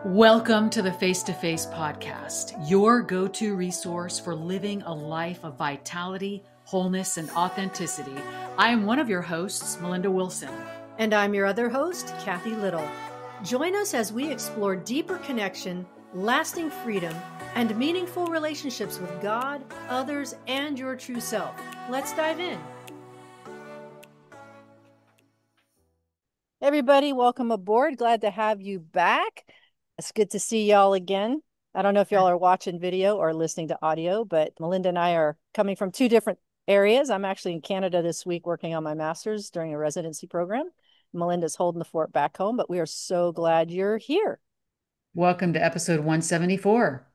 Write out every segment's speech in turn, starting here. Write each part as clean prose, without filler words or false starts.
Welcome to the Face to Face podcast, your go to resource for living a life of vitality, wholeness, and authenticity. I am one of your hosts, Melinda Wilson. And I'm your other host, Cathy Little. Join us as we explore deeper connection, lasting freedom, and meaningful relationships with God, others, and your true self. Let's dive in. Everybody, welcome aboard. Glad to have you back. It's good to see y'all again. I don't know if y'all are watching video or listening to audio, but Melinda and I are coming from two different areas. I'm actually in Canada this week working on my master's during a residency program. Melinda's holding the fort back home, but we are so glad you're here. Welcome to episode 174.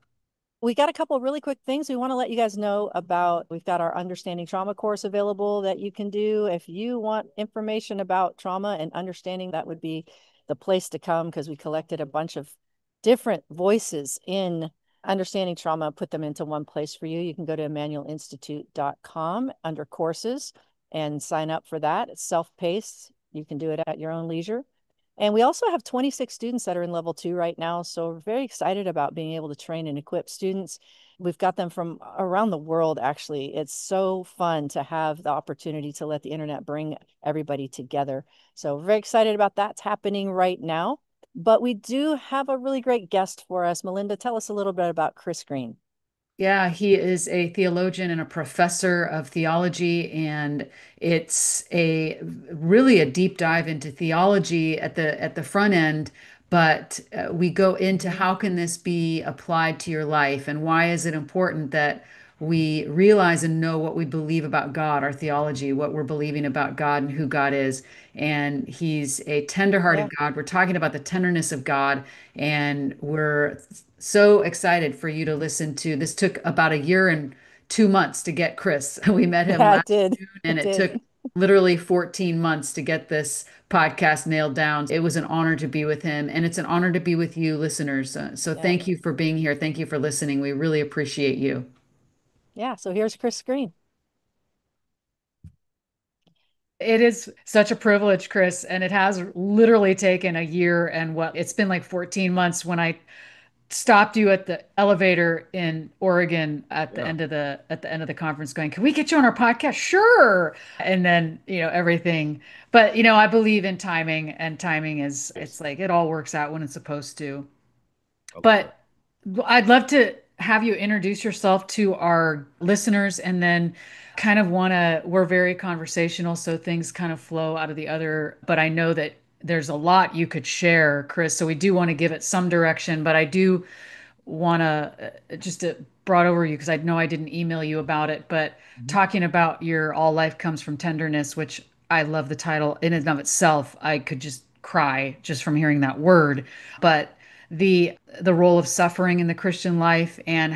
We got a couple of really quick things we want to let you guys know about. We've got our Understanding Trauma course available that you can do. If you want information about trauma and understanding, that would be the place to come, because we collected a bunch of different voices in understanding trauma, put them into one place for you. You can go to emmanuelinstitute.com under courses and sign up for that. It's self-paced. You can do it at your own leisure. And we also have 26 students that are in level 2 right now. So we're very excited about being able to train and equip students. We've got them from around the world, actually. It's so fun to have the opportunity to let the internet bring everybody together. So very excited about that's happening right now. But we do have a really great guest for us. Melinda, tell us a little bit about Chris Green. Yeah, he is a theologian and a professor of theology, and it's a really a deep dive into theology at the front end. But we go into how can this be applied to your life, and why is it important that we realize and know what we believe about God, our theology, what we're believing about God and who God is. And he's a tenderhearted God. We're talking about the tenderness of God, and we're so excited for you to listen to. This took about a year and 2 months to get Chris. We met him Yeah, last it did. June, and it took literally 14 months to get this podcast nailed down. It was an honor to be with him, and it's an honor to be with you, listeners. So Yeah. thank you for being here. Thank you for listening. We really appreciate you. Yeah, so here's Chris Green. It is such a privilege, Chris, and it has literally taken a year and it's been like 14 months when I stopped you at the elevator in Oregon at the end of the conference going, "Can we get you on our podcast?" Sure. And then, everything. But, I believe in timing, and timing is it's like it all works out when it's supposed to. But I'd love to have you introduce yourself to our listeners, and then we're very conversational, so things kind of flow out of the other. But I know that there's a lot you could share, Chris. So we do want to give it some direction, but I do want to just to brought over you because I know I didn't email you about it, but talking about your All Life Comes From Tenderness, which I love the title in and of itself. I could just cry just from hearing that word. But the role of suffering in the Christian life, and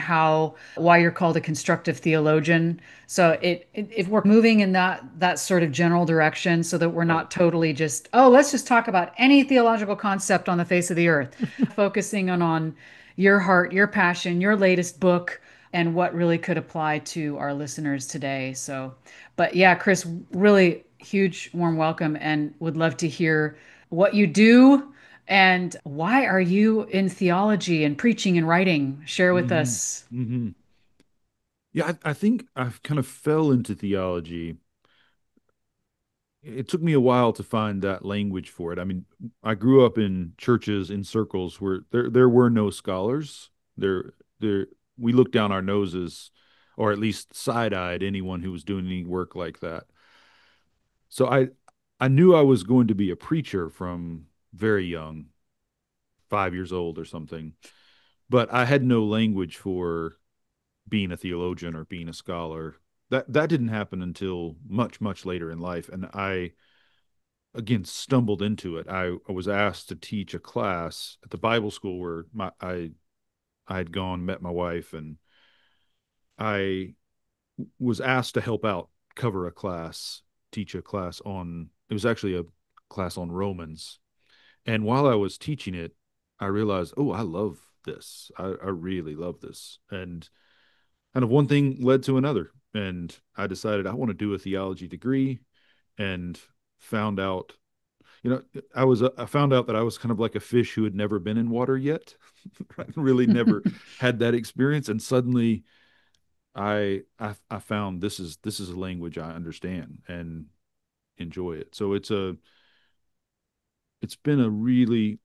why you're called a constructive theologian. So if we're moving in that sort of general direction, so that we're not totally just, oh, let's just talk about any theological concept on the face of the earth, focusing on your heart, your passion, your latest book, and what really could apply to our listeners today. So, but yeah, Chris, really huge warm welcome, and would love to hear what you do. And why are you in theology and preaching and writing? Share with us. Yeah, I think I've kind of fell into theology. It took me a while to find that language for it. I mean, I grew up in churches in circles where there were no scholars. There we looked down our noses, or at least side-eyed anyone who was doing any work like that. So I knew I was going to be a preacher from very young, 5 years old or something, but I had no language for being a theologian or being a scholar. That didn't happen until much later in life, and I again stumbled into it. I was asked to teach a class at the Bible school where I had gone, met my wife, and I was asked to help out, cover a class, teach a class on, it was actually a class on Romans. And while I was teaching it, I realized, oh, I love this. I really love this. And kind of one thing led to another. And I decided I want to do a theology degree, and found out, I found out that I was kind of like a fish who had never been in water yet. I really never had that experience, and suddenly I found this is a language I understand and enjoy it. So it's been a really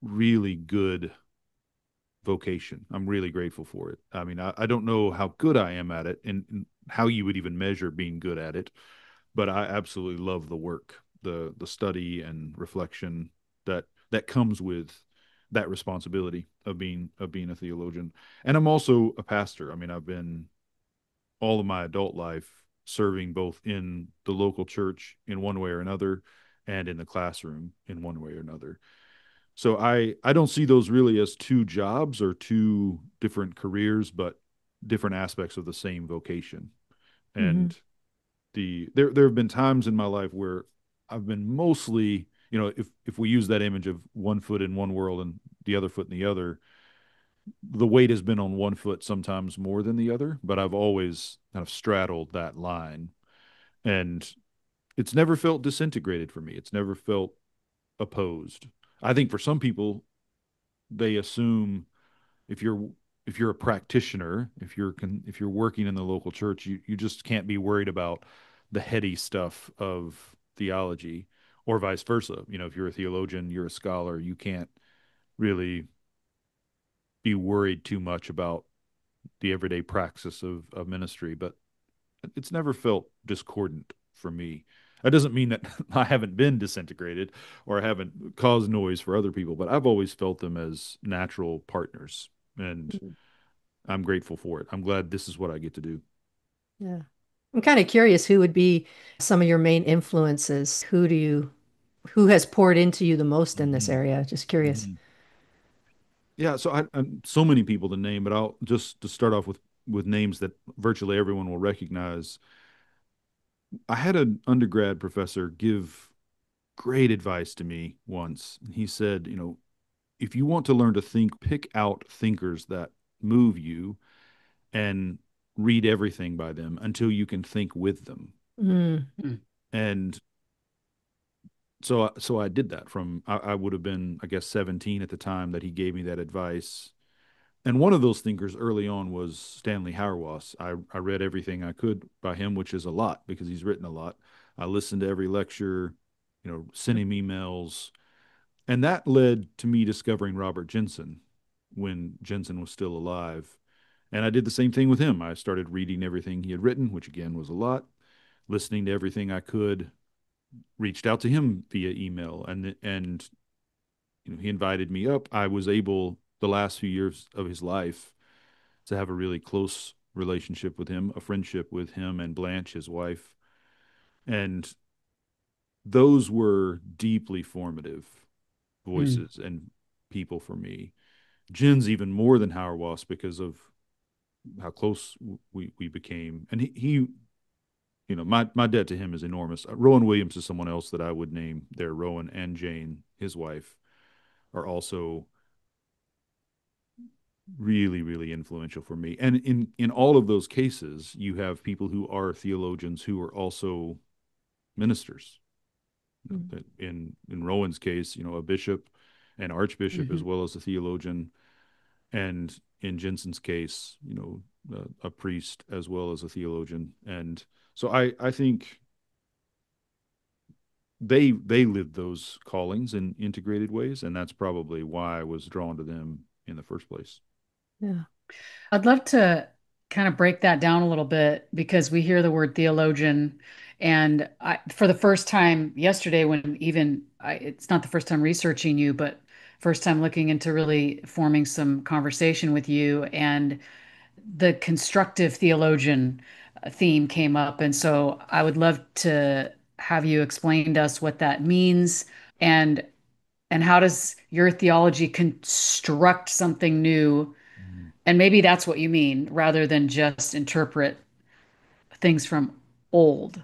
really good vocation. I'm really grateful for it. I mean, I don't know how good I am at it and how you would even measure being good at it, but I absolutely love the work, the study and reflection that comes with that responsibility of being a theologian. And I'm also a pastor. I mean, I've been all of my adult life serving both in the local church in one way or another and in the classroom in one way or another. So I don't see those really as two jobs or two different careers, but different aspects of the same vocation. Mm-hmm. And there have been times in my life where I've been mostly, if we use that image of one foot in one world and the other foot in the other, the weight has been on one foot sometimes more than the other, but I've always kind of straddled that line. And it's never felt disintegrated for me. It's never felt opposed. I think for some people, they assume if you're a practitioner, if you're working in the local church, you just can't be worried about the heady stuff of theology, or vice versa. If you're a theologian, you're a scholar, you can't really be worried too much about the everyday praxis of ministry. But it's never felt discordant for me. That doesn't mean that I haven't been disintegrated or I haven't caused noise for other people, but I've always felt them as natural partners. And I'm grateful for it. I'm glad this is what I get to do. Yeah. I'm kind of curious who would be some of your main influences. Who has poured into you the most in this Mhm. area? Just curious. Mhm. Yeah, so I'm so many people to name, but I'll just to start off with names that virtually everyone will recognize. I had an undergrad professor give great advice to me once. He said, if you want to learn to think, pick out thinkers that move you and read everything by them until you can think with them. Mm, And so I did that from I would have been, I guess, 17 at the time that he gave me that advice. And one of those thinkers early on was Stanley Hauerwas. I read everything I could by him, which is a lot because he's written a lot. I listened to every lecture, sent him emails, and that led to me discovering Robert Jensen when Jensen was still alive. And I did the same thing with him. I started reading everything he had written, which again was a lot, listening to everything I could, reached out to him via email, and he invited me up. I was able the last few years of his life to have a really close relationship with him, a friendship with him and Blanche, his wife, and those were deeply formative Mm. voices and people for me. Jen's even more than Hauerwas because of how close we became, and my debt to him is enormous. Rowan Williams is someone else that I would name there. Rowan and Jane, his wife, are also really, really influential for me. And in all of those cases, you have people who are theologians who are also ministers. mm, In Rowan's case, a bishop, an archbishop, as Mhm. well as a theologian, and in Jensen's case, a priest as well as a theologian. And so I think they lived those callings in integrated ways, and that's probably why I was drawn to them in the first place. yeah. I'd love to kind of break that down a little bit because we hear the word theologian, and for the first time yesterday, when it's not the first time researching you, but first time looking into really forming some conversation with you, and the constructive theologian theme came up. And so I would love to have you explain to us what that means and how does your theology construct something new, and maybe that's what you mean rather than just interpret things from old.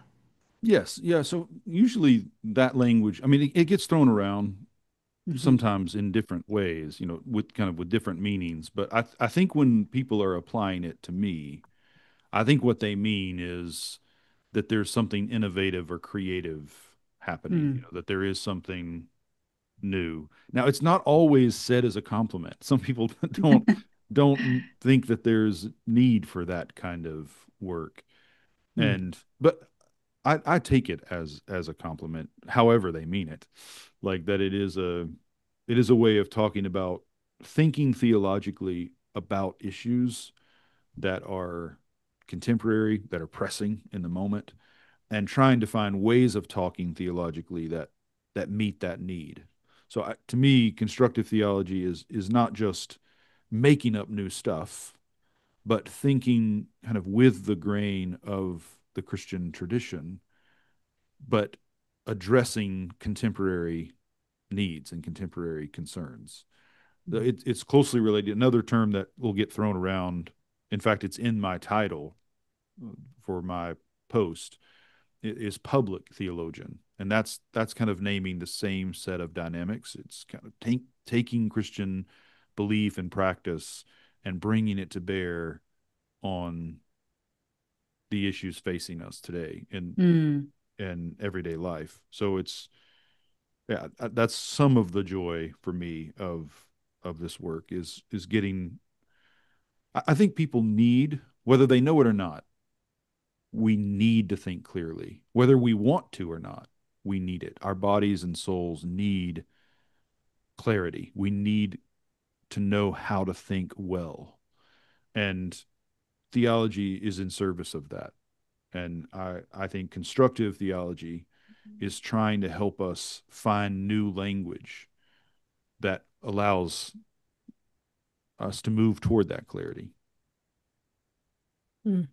Yes, yeah. So usually that language, I mean, it gets thrown around Mhm. sometimes in different ways, with kind of with different meanings. But I think when people are applying it to me, I think what they mean is that there's something innovative or creative happening, Mm. that there is something new. Now, it's not always said as a compliment. Some people don't think that there's need for that kind of work. Mm. But I take it as a compliment, however they mean it. Like that it is a way of talking about thinking theologically about issues that are contemporary, that are pressing in the moment, and trying to find ways of talking theologically that meet that need. So to me, constructive theology is not just making up new stuff, but thinking kind of with the grain of the Christian tradition, but addressing contemporary needs and contemporary concerns. It's closely related. Another term that will get thrown around, in fact, it's in my title for my post, is public theologian. And that's kind of naming the same set of dynamics. It's kind of taking Christian belief and practice and bringing it to bear on the issues facing us today Mm. in everyday life. So it's yeah, that's some of the joy for me of this work is getting. I think people need, whether they know it or not, we need to think clearly, whether we want to or not. We need it. Our bodies and souls need clarity. We need to know how to think well, and theology is in service of that. And I think constructive theology is trying to help us find new language that allows us to move toward that clarity. Mm.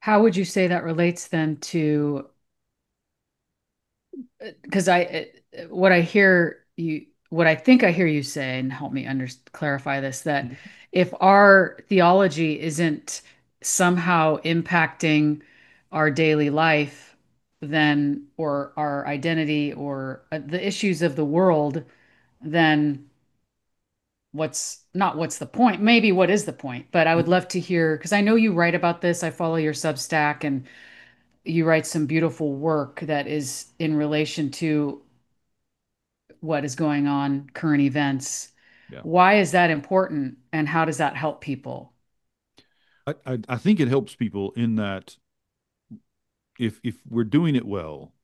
How would you say that relates then to, because what I think I hear you say, and help me clarify this, that if our theology isn't somehow impacting our daily life, then, or our identity, or the issues of the world, then what's the point? Maybe what is the point? But I would love to hear, because I know you write about this. I follow your Substack, and you write some beautiful work that is in relation to what is going on, current events. Yeah. Why is that important, and how does that help people? I think it helps people in that if we're doing it well,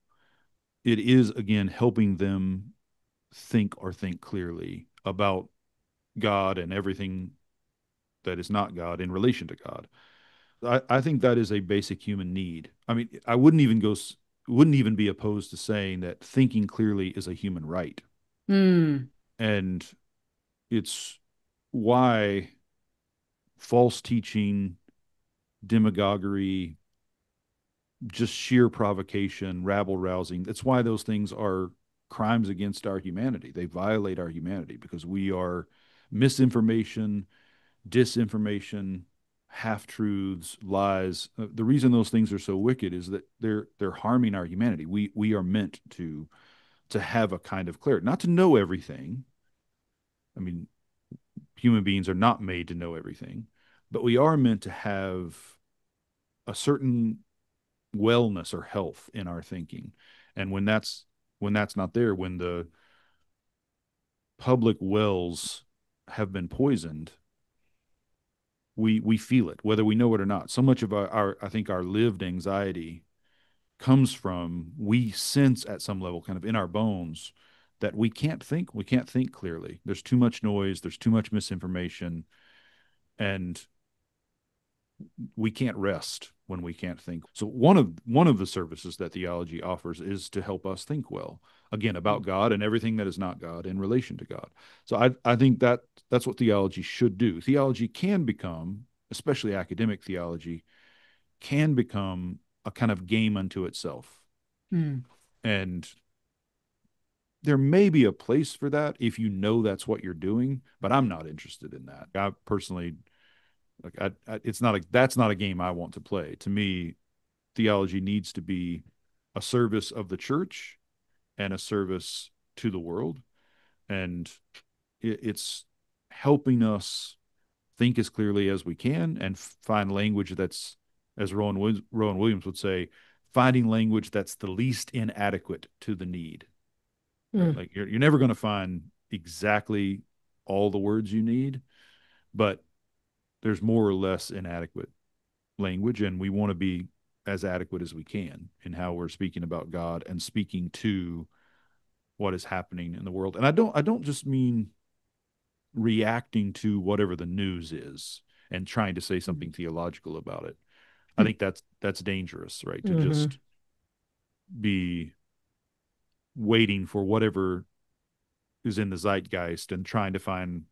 it is again helping them think clearly about God and everything that is not God in relation to God. I think that is a basic human need. I mean, I wouldn't even be opposed to saying that thinking clearly is a human right. Hmm. And it's why false teaching, demagoguery, just sheer provocation, rabble rousing, that's why those things are crimes against our humanity. They violate our humanity because we are misinformation, disinformation, half truths, lies. The reason those things are so wicked is that they're harming our humanity. We are meant to have a kind of clarity, not to know everything. I mean, human beings are not made to know everything, but we are meant to have a certain wellness or health in our thinking. And when that's not there, when the public wells have been poisoned, we feel it, whether we know it or not. So much of our I think our lived anxiety comes from we sense at some level, kind of in our bones, that we can't think clearly. There's too much noise, there's too much misinformation, and we can't rest when we can't think. So one of the services that theology offers is to help us think well, again, about God and everything that is not God in relation to God. So I think that's what theology should do. Theology can become, especially academic theology, can become a kind of game unto itself. Hmm. And there may be a place for that if you know that's what you're doing, but I'm not interested in that. I personally, like it's not a that's not a game I want to play. To me, theology needs to be a service of the church and a service to the world, and it's helping us think as clearly as we can and find language that's, as Rowan Williams would say, finding language that's the least inadequate to the need, right? Mm. Like you're never going to find exactly all the words you need, but there's more or less inadequate language, and we want to be as adequate as we can in how we're speaking about God and speaking to what is happening in the world. And I don't just mean reacting to whatever the news is and trying to say something theological about it. I think that's dangerous, right? To Mm-hmm. just be waiting for whatever is in the zeitgeist and trying to find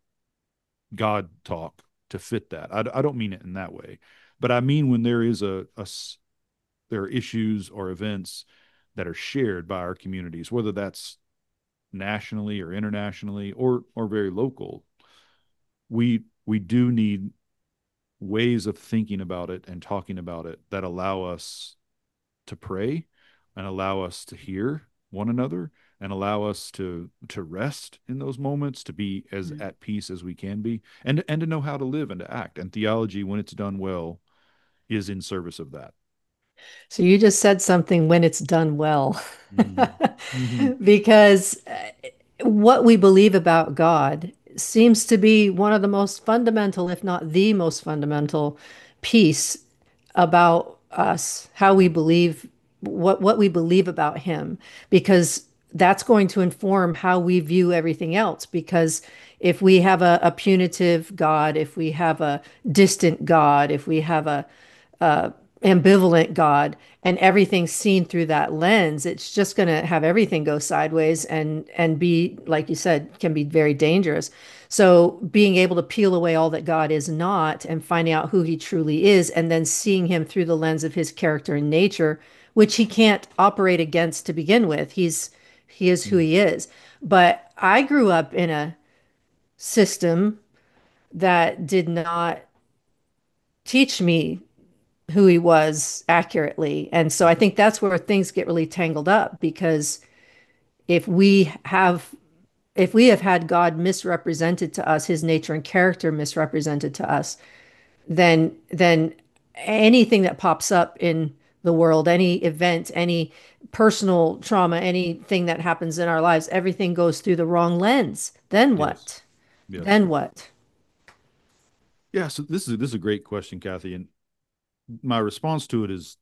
God talk to fit that. I don't mean it in that way, but I mean when there is there are issues or events that are shared by our communities, whether that's nationally or internationally or very local. We do need ways of thinking about it and talking about it that allow us to pray and allow us to hear one another and allow us to rest in those moments, to be as at peace as we can be, and to know how to live and to act. And theology, when it's done well, is in service of that. So you just said something when it's done well. Mm-hmm. Mm-hmm. Because what we believe about God seems to be one of the most fundamental, if not the most fundamental piece about us, how we believe, what we believe about him, because that's going to inform how we view everything else. Because if we have a punitive God, if we have a distant God, if we have a ambivalent God and everything's seen through that lens, it's just going to have everything go sideways and be, like you said, can be very dangerous. So being able to peel away all that God is not and finding out who he truly is, and then seeing him through the lens of his character and nature, which he can't operate against to begin with. He is who he is. But I grew up in a system that did not teach me who he was accurately. And so I think that's where things get really tangled up, because if we have if we have had God misrepresented to us, his nature and character misrepresented to us, then anything that pops up in the world, any event, any personal trauma, anything that happens in our lives, everything goes through the wrong lens. Then Yes. what? Yes. Then what? Yeah. So this is a great question, Cathy, and my response to it is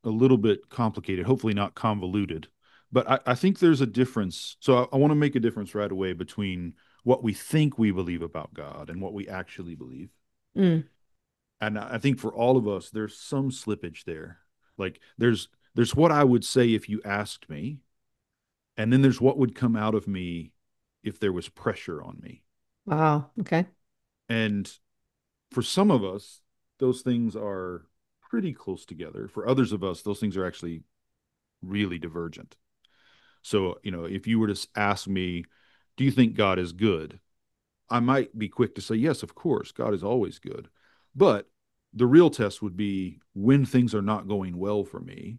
a little bit complicated, hopefully not convoluted. But I think there's a difference. So I want to make a difference right away between what we think we believe about God and what we actually believe. Mm. And I think for all of us, there's some slippage there. Like there's what I would say if you asked me, and then there's what would come out of me if there was pressure on me. Wow. Okay. And for some of us, those things are pretty close together. For others of us, those things are actually really divergent. So, if you were to ask me, do you think God is good? I might be quick to say, yes, of course, God is always good. But the real test would be when things are not going well for me,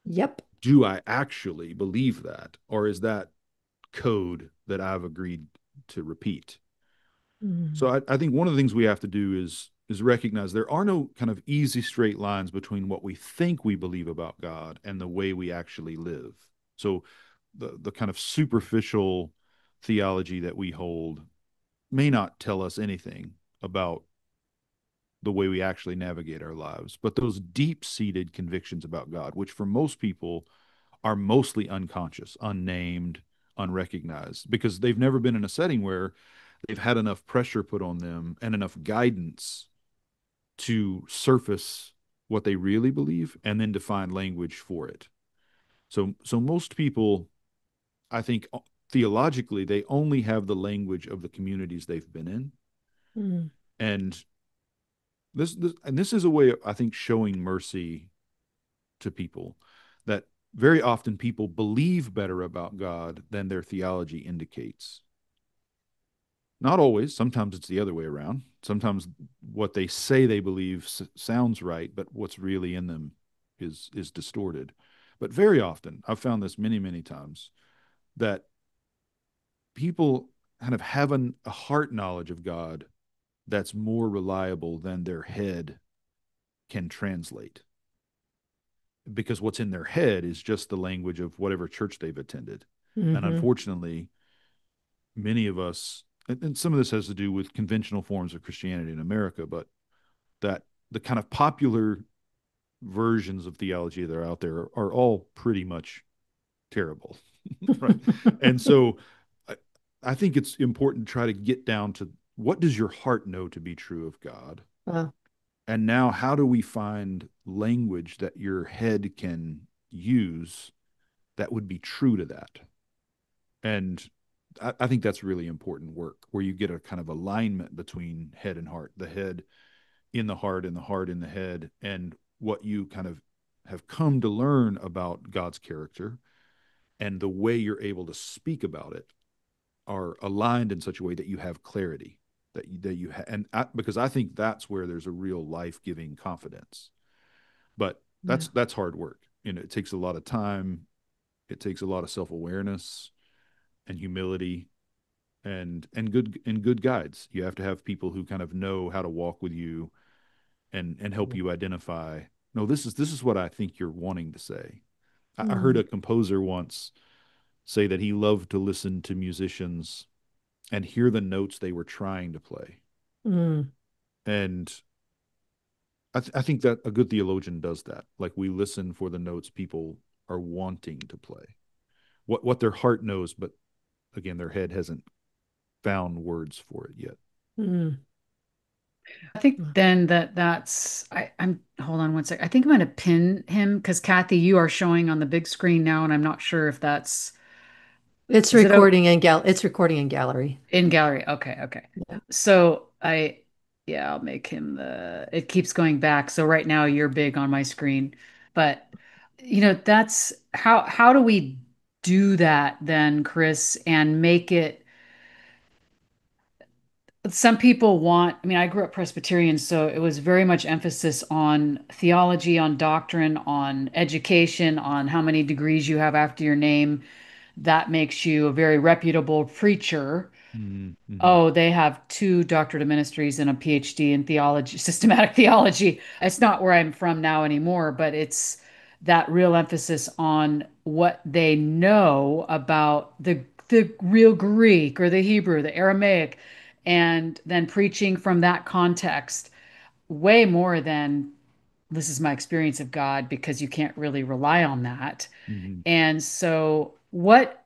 Yep. do I actually believe that? Or is that code that I've agreed to repeat? So Mm. I think one of the things we have to do is recognize there are no kind of easy straight lines between what we think we believe about God and the way we actually live. So the kind of superficial theology that we hold may not tell us anything about the way we actually navigate our lives, but those deep-seated convictions about God, which for most people are mostly unconscious, unnamed, unrecognized, because they've never been in a setting where they've had enough pressure put on them and enough guidance to surface what they really believe and then to find language for it. So most people, I think, theologically, they only have the language of the communities they've been in. Mm. And this is a way of, I think, showing mercy to people, that very often people believe better about God than their theology indicates. Not always. Sometimes it's the other way around. Sometimes what they say they believe sounds right, but what's really in them is distorted. But very often, I've found this many, many times, that people kind of have a heart knowledge of God that's more reliable than their head can translate. because what's in their head is just the language of whatever church they've attended. And Mm-hmm. unfortunately, many of us, and some of this has to do with conventional forms of Christianity in America, but that the kind of popular versions of theology that are out there are all pretty much terrible. Right. And so I, I think it's important to try to get down to what does your heart know to be true of God? Uh, And now, how do we find language that your head can use that would be true to that? And I think that's really important work where you get a kind of alignment between head and heart, the head in the heart and the heart in the head, and what you kind of have come to learn about God's character and the way you're able to speak about it are aligned in such a way that you have clarity because I think that's where there's a real life-giving confidence. But yeah. that's hard work. It takes a lot of time. It takes a lot of self-awareness and humility and good guides. You have to have people who kind of know how to walk with you and help you identify, no, this is what I think you're wanting to say. I heard Mm. a composer once say that he loved to listen to musicians and hear the notes they were trying to play. Mm. And I think that a good theologian does that. Like we listen for the notes people are wanting to play, what their heart knows, but again, their head hasn't found words for it yet. Mm. I think then I'm hold on one sec. I think I'm gonna pin him because Kathy, you are showing on the big screen now, and I'm not sure if that's It's is it oh, recording in it's recording in gallery. in gallery. Okay, okay. Yeah. So yeah, I'll make him it keeps going back. So right now you're big on my screen, but that's how do we do that then, Chris, and make it some people want, I mean, I grew up Presbyterian, so it was very much emphasis on theology, on doctrine, on education, on how many degrees you have after your name. That makes you a very reputable preacher. Mm-hmm. Oh, they have two doctorate of ministries and a PhD in theology, systematic theology. It's not where I'm from now anymore, but it's that real emphasis on what they know about the real Greek or the Hebrew, the Aramaic, and then preaching from that context way more than this is my experience of God because you can't really rely on that. Mm-hmm. And so what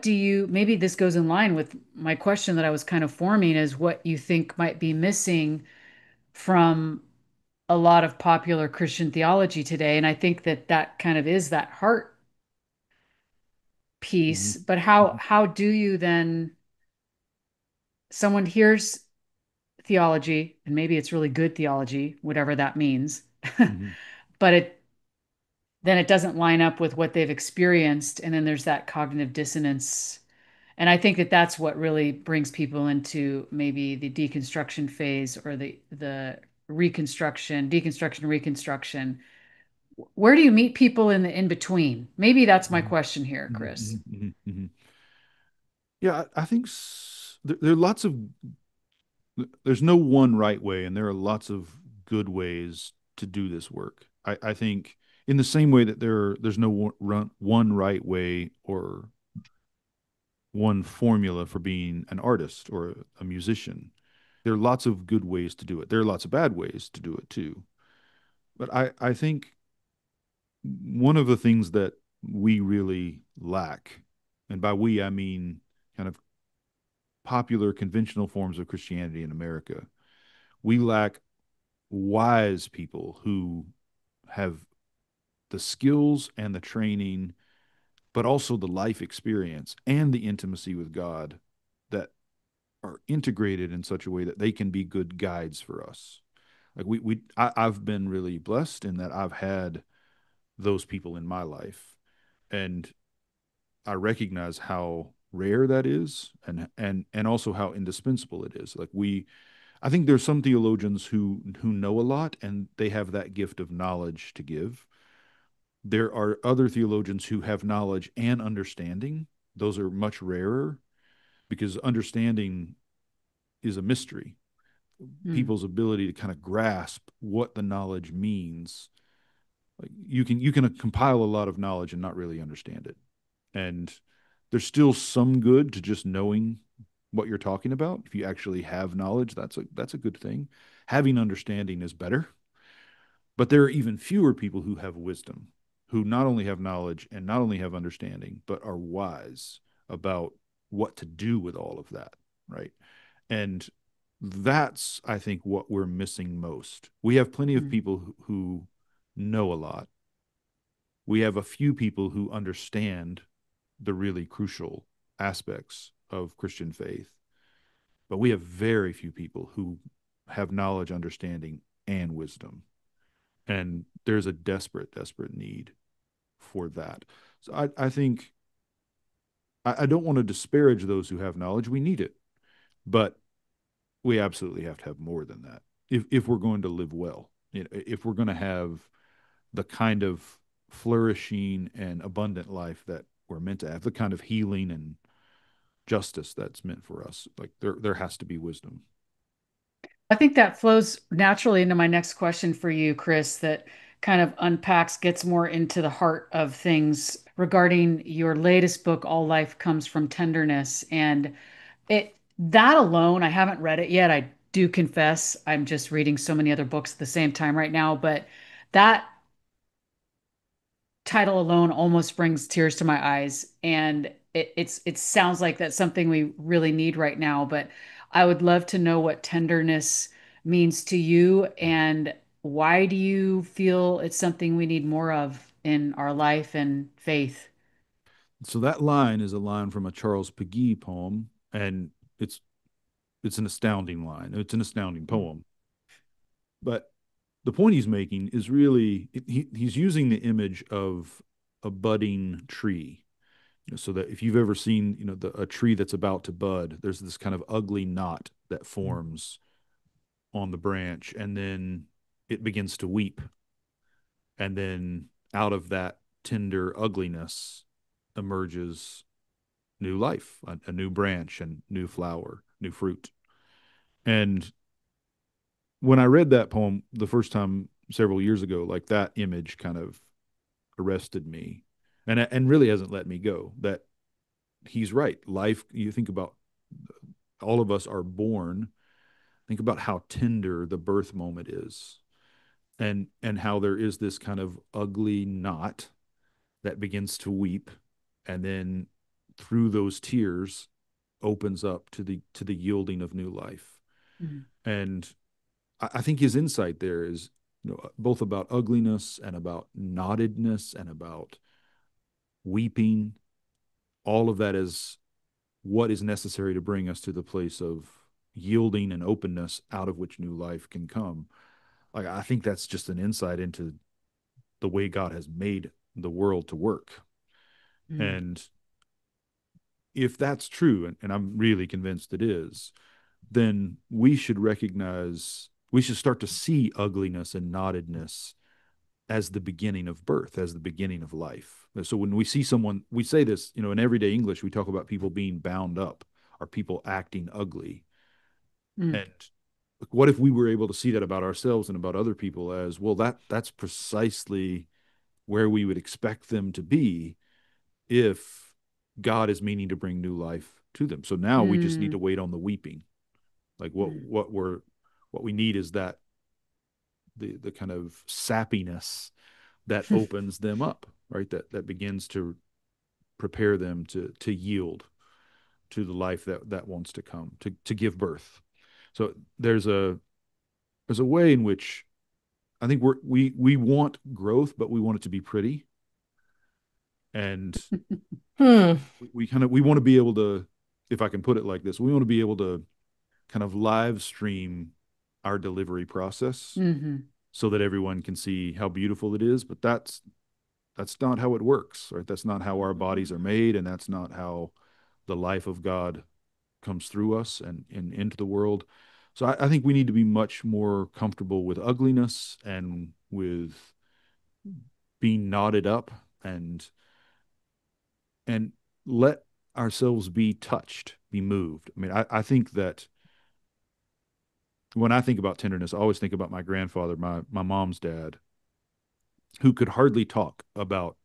do you maybe this goes in line with my question that I was kind of forming is what you think might be missing from a lot of popular Christian theology today. And I think that that kind of is that heart Mm-hmm. piece. But Mm-hmm. how do you then someone hears theology and maybe it's really good theology, whatever that means, Mm-hmm. but it doesn't line up with what they've experienced, and then there's that cognitive dissonance. And I think that that's what really brings people into maybe the deconstruction phase or the deconstruction, reconstruction. Where do you meet people in the in between? Maybe that's my question here, Mm-hmm. Chris. Mm-hmm. Mm-hmm. Yeah, I think there are lots of there's no one right way, and there are lots of good ways to do this work. I think in the same way that there's no one right way or one formula for being an artist or a musician. There are lots of good ways to do it. There are lots of bad ways to do it too. But I think one of the things that we really lack, and by we I mean kind of popular conventional forms of Christianity in America, we lack wise people who have the skills and the training, but also the life experience and the intimacy with God that are integrated in such a way that they can be good guides for us. Like I've been really blessed in that I've had those people in my life, and I recognize how rare that is, and also how indispensable it is. I think there's some theologians who know a lot and they have that gift of knowledge to give. There are other theologians who have knowledge and understanding. Those are much rarer because understanding is a mystery. Hmm. People's ability to kind of grasp what the knowledge means Like you can compile a lot of knowledge and not really understand it. And there's still some good to just knowing what you're talking about. If you actually have knowledge, that's a good thing. Having understanding is better. But there are even fewer people who have wisdom, who not only have knowledge and not only have understanding, but are wise about what to do with all of that, right? And that's, I think, what we're missing most. We have plenty of Mm. people who know a lot. We have a few people who understand the really crucial aspects of Christian faith, but we have very few people who have knowledge, understanding, and wisdom. And there's a desperate, desperate need for that. So I think I don't want to disparage those who have knowledge. We need it, but we absolutely have to have more than that if we're going to live well. You know, if we're going to have the kind of flourishing and abundant life that we're meant to have, the kind of healing and justice that's meant for us. Like there has to be wisdom. I think that flows naturally into my next question for you, Chris, that kind of unpacks, gets more into the heart of things regarding your latest book, All Life Comes From Tenderness. And that alone, I haven't read it yet. I do confess I'm just reading so many other books at the same time right now, but that title alone almost brings tears to my eyes. And it sounds like that's something we really need right now. But I would love to know what tenderness means to you, and why do you feel it's something we need more of in our life and faith? So that line is a line from a Charles Peguy poem, and it's it's an astounding line. It's an astounding poem. But the point he's making is really he's using the image of a budding tree. You know, so that if you've ever seen, a tree that's about to bud, there's this kind of ugly knot that forms on the branch, and then it begins to weep, and then out of that tender ugliness emerges new life, a new branch and new flower, new fruit. And when I read that poem the first time several years ago, like that image kind of arrested me, and really hasn't let me go. That he's right. Life, you think about, all of us are born. Think about how tender the birth moment is, and how there is this kind of ugly knot that begins to weep, and then through those tears opens up to the yielding of new life. Mm. And I think his insight there is, both about ugliness and about knottedness and about weeping. All of that is what is necessary to bring us to the place of yielding and openness out of which new life can come. Like, I think that's just an insight into the way God has made the world to work. Mm. And if that's true, and I'm really convinced it is, then we should recognize, we should start to see ugliness and knottedness as the beginning of birth, as the beginning of life. So when we see someone, we say this, in everyday English, we talk about people being bound up or people acting ugly. Mm. And what if we were able to see that about ourselves and about other people as, well, that's precisely where we would expect them to be if God is meaning to bring new life to them. So now we just need to Mm. wait on the weeping. Like Mm. what we need is that the kind of sappiness that opens them up, right? That begins to prepare them to yield to the life that wants to come, to give birth. So there's a way in which I think we want growth, but we want it to be pretty, and Hmm. we want to be able to, if I can put it like this, we want to be able to kind of live stream our delivery process Hmm. so that everyone can see how beautiful it is. But that's not how it works, right? That's not how our bodies are made, and that's not how the life of God comes through us and into the world. So I think we need to be much more comfortable with ugliness and with being knotted up, and let ourselves be touched, be moved. I mean, I think that when I think about tenderness, I always think about my grandfather, my mom's dad. who could hardly talk about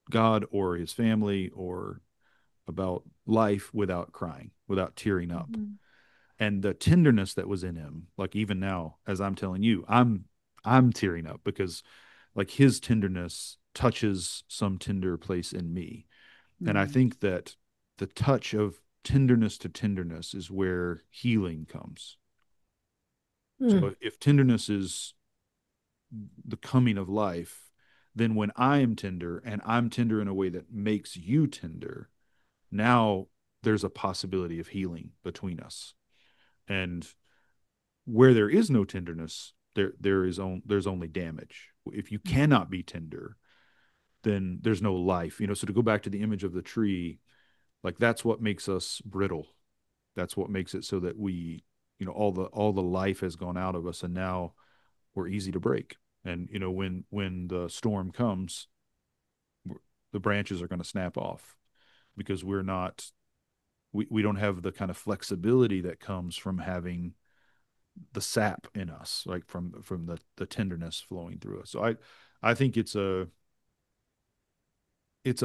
God or his family or about life without crying, without tearing up. Mhm. And the tenderness that was in him, like even now, as I'm telling you, I'm tearing up because like his tenderness touches some tender place in me. And I Mm. think that the touch of tenderness to tenderness is where healing comes. Mm. So if tenderness is the coming of life, then when I am tender and I'm tender in a way that makes you tender, now there's a possibility of healing between us. And where there is no tenderness, there's only damage. If you cannot be tender, then there's no life. So to go back to the image of the tree, like that's what makes us brittle. That's what makes it so that we, all the life has gone out of us, and now we're easy to break. And when the storm comes, the branches are going to snap off because we don't have the kind of flexibility that comes from having the sap in us, like from the tenderness flowing through us. So I think it's a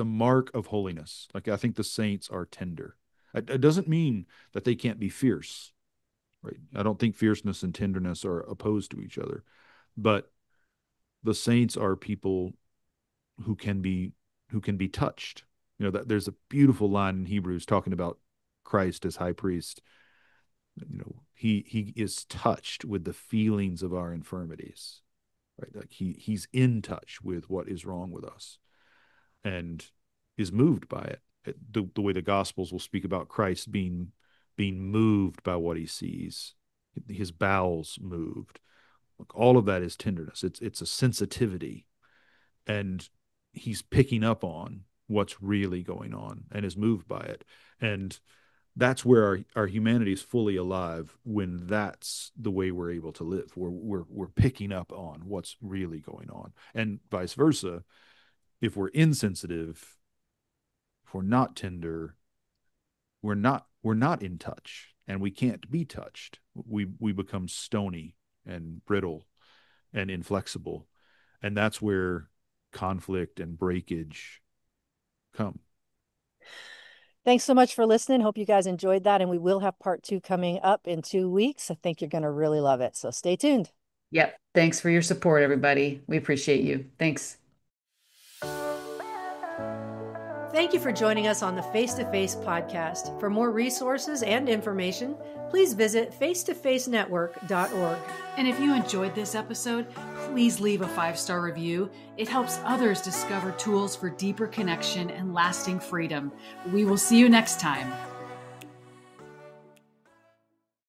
mark of holiness. Like I think the saints are tender. It doesn't mean that they can't be fierce, right? I don't think fierceness and tenderness are opposed to each other, but the saints are people who can be who can be touched. That there's a beautiful line in Hebrews talking about Christ as high priest. He is touched with the feelings of our infirmities, right? Like he's in touch with what is wrong with us and is moved by it. The way the Gospels will speak about Christ being moved by what he sees, his bowels moved. Like all of that is tenderness. It's a sensitivity, and he's picking up on what's really going on and is moved by it. And that's where our humanity is fully alive, when that's the way we're able to live. We're picking up on what's really going on, and vice versa. If we're insensitive, if we're not tender, we're not in touch, and we can't be touched. We become stony and brittle and inflexible, and that's where conflict and breakage come. Thanks so much for listening. Hope you guys enjoyed that. And we will have part 2 coming up in 2 weeks. I think you're going to really love it. So stay tuned. Yep. Thanks for your support, everybody. We appreciate you. Thanks. Thank you for joining us on the Face to Face podcast. For more resources and information, please visit facetofacenetwork.org. And if you enjoyed this episode, please leave a 5-star review. It helps others discover tools for deeper connection and lasting freedom. We will see you next time.